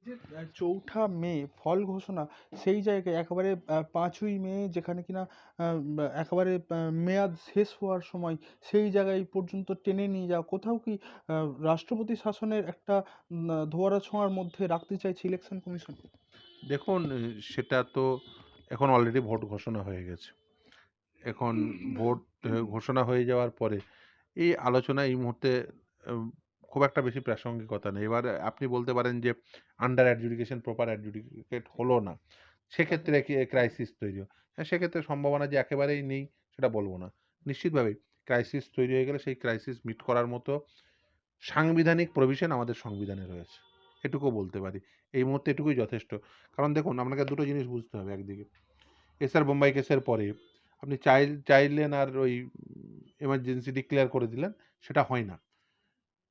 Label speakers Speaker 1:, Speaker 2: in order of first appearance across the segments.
Speaker 1: যে ৪ঠা মে ফল ঘোষণা, সেই জায়গায় একেবারে ৫ই মে যেখানে কিনা একেবারে মেয়াদ শেষ হওয়ার সময় সেই জায়গায় পর্যন্ত টেনে নিয়ে যাওয়া, কোথাও কি রাষ্ট্রপতি শাসনের একটা ধোয়ারা ছোঁয়ার মধ্যে রাখতে চাইছে ইলেকশন কমিশন?
Speaker 2: দেখুন, সেটা তো এখন অলরেডি ভোট ঘোষণা হয়ে গেছে। এখন ভোট ঘোষণা হয়ে যাওয়ার পরে এই আলোচনা এই মুহূর্তে উম, খুব একটা বেশি প্রাসঙ্গিকতা নেই। এবার আপনি বলতে পারেন যে আন্ডার অ্যাডজুডিকেশন, প্রপার অ্যাডজুডিকেট হলো না, সেক্ষেত্রে কি ক্রাইসিস তৈরি হয়? হ্যাঁ, সেক্ষেত্রে সম্ভাবনা যে একেবারেই নেই সেটা বলবো না। নিশ্চিতভাবেই ক্রাইসিস তৈরি হয়ে গেলে সেই ক্রাইসিস মিট করার মতো সাংবিধানিক প্রভিশন আমাদের সংবিধানে রয়েছে, এটুকু বলতে পারি। এই মুহূর্তে এটুকুই যথেষ্ট। কারণ দেখুন, আপনাকে দুটো জিনিস বুঝতে হবে। একদিকে এসআর বোম্বাই কেসের পরে আপনি চাইলেন আর ওই এমার্জেন্সি ডিক্লেয়ার করে দিলেন, সেটা হয় না।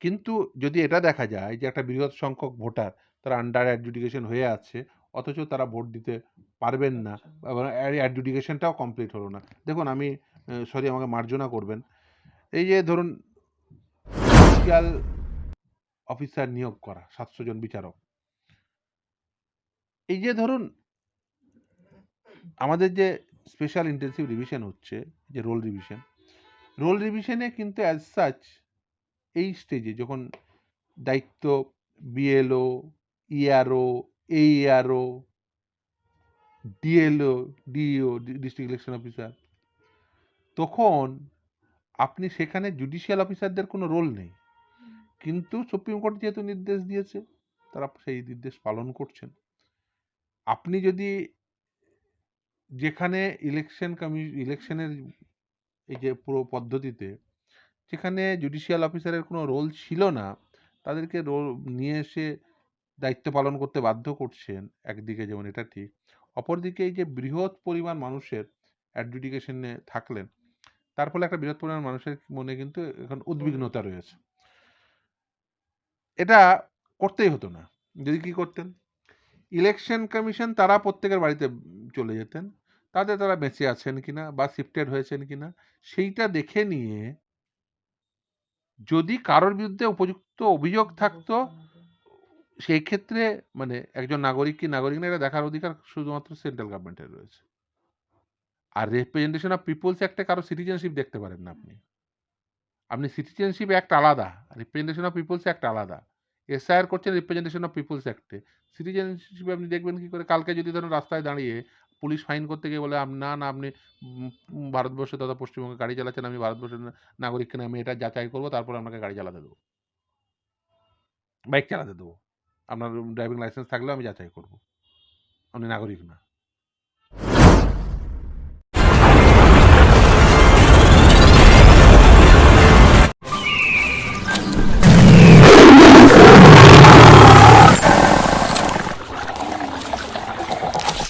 Speaker 2: কিন্তু যদি এটা দেখা যায় যে একটা বৃহৎ সংখ্যক ভোটার তারা আন্ডার অ্যাডজুডিকেশন হয়ে আছে, অথচ তারা ভোট দিতে পারবেন না,
Speaker 1: আচ্ছা।
Speaker 2: এবং অ্যাডজুডিকেশনটাও কমপ্লিট হলো না। দেখুন, আমি সরি, আমাকে মার্জনা করবেন, এই যে ধরুন জুডিশিয়াল অফিসার নিয়োগ করা 700 জন বিচারক, এই যে ধরুন আমাদের যে স্পেশাল ইন্টেন্সিভ রিভিশন হচ্ছে, যে রোল রিভিশনে কিন্তু অ্যাজ সাচ এই স্টেজে যখন দায়িত্ব BLO, ERO, এইআরও, DLO, DEO, district election officer, তখন আপনি সেখানে জুডিশিয়াল অফিসারদের কোনো রোল নেই। কিন্তু সুপ্রিম কোর্ট যেহেতু নির্দেশ দিয়েছে, তারা সেই নির্দেশ পালন করছেন। আপনি যদি যেখানে ইলেকশনের এই যে পুরো পদ্ধতিতে যেখানে জুডিশিয়াল অফিসারের কোনো রোল ছিল না, তাদেরকে রোল নিয়ে এসে দায়িত্ব পালন করতে বাধ্য করছেন, একদিকে যেমন এটা ঠিক, অপরদিকে এই যে বৃহৎ পরিমাণ মানুষের অ্যাডজুডিকেশনে থাকলেন, তার ফলে একটা বৃহৎ পরিমাণ মানুষের মনে কিন্তু এখন উদ্বিগ্নতা রয়েছে। এটা করতেই হতো না। যদি কি করতেন, ইলেকশন কমিশন তারা প্রত্যেকের বাড়িতে চলে যেতেন, তারা বেঁচে আছেন কিনা বা শিফটেড হয়েছেন কিনা সেইটা দেখে নিয়ে যদি কারোর বিরুদ্ধে উপযুক্ত অভিযোগ থাকতো, সেই ক্ষেত্রে মানে একজন নাগরিক কি নাগরিক না, এটা দেখার অধিকার শুধুমাত্র সেন্ট্রাল গভর্নমেন্টের রয়েছে। আর রিপ্রেজেন্টেশন অফ পিপলস অ্যাক্টে কারো সিটিজেনশিপ দেখতে পারেন না আপনি। আপনি সিটিজেনশিপ অ্যাক্ট আলাদা, রিপ্রেজেন্টেশন অফ পিপলস অ্যাক্ট আলাদা। এসআইআর করছেন রিপ্রেজেন্টেশন অফ পিপলস অ্যাক্টে। সিটিজেনশিপ আপনি দেখবেন কি করে? কালকে যদি ধরুন রাস্তায় দাঁড়িয়ে পুলিশ ফাইন করতে গিয়ে বলে, না না আপনি ভারতবর্ষে তথা পশ্চিমবঙ্গে গাড়ি চালাচ্ছেন, আমি ভারতবর্ষের নাগরিক কিনা আমি এটা যাচাই করবো, তারপর আপনাকে গাড়ি চালাতে দেবো, বাইক চালাতে দেবো। আপনার ড্রাইভিং লাইসেন্স থাকলেও আমি যাচাই করবো আপনি নাগরিক না।